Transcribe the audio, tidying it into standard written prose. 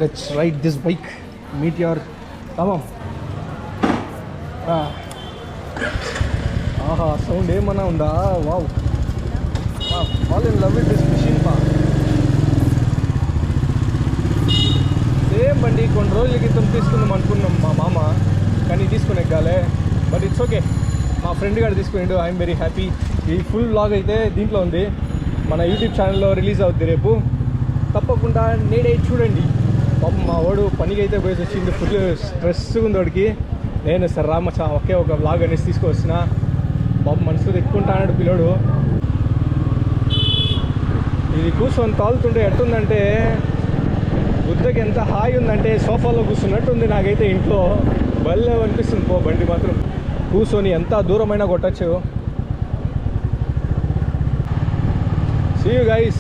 Let's ride this bike, meet your తమం. ఆహా, sound ఏమన్నా ఉందా? Wow, all in love with this machine పా. సేమ్ బండి కొన్ని రోజుల క్రితం తీసుకుందాం అనుకున్నాం మా మామ, కానీ తీసుకునే కాలే. బట్ ఇట్స్ ఓకే, మా ఫ్రెండ్ గారు తీసుకునిండు. I'm very happy. ఈ ఫుల్ వ్లాగ్ అయితే దీంట్లో ఉంది, మన యూట్యూబ్ ఛానల్లో రిలీజ్ అవుద్ది రేపు. తప్పకుండా నేడే చూడండి. పాపం మా వాడు పనికి అయితే పోయేసి వచ్చింది, ఫుల్ స్ట్రెస్ ఉంది వాడికి. నేను సరే రామచ్చా ఒకే ఒక వ్లాగ్ అనేసి తీసుకొచ్చిన. పాపం మనసులో ఎక్కుంటాడు పిల్లోడు. ఇది కూర్చొని తాలుతుంటే ఎట్టుందంటే, బుద్ధకి ఎంత హాయి ఉందంటే సోఫాలో కూర్చున్నట్టుంది నాకైతే. ఇంట్లో భలే అనిపిస్తుంది పో. బండి మాత్రం కూర్చొని ఎంత దూరమైనా కొట్టచ్చు. See you guys.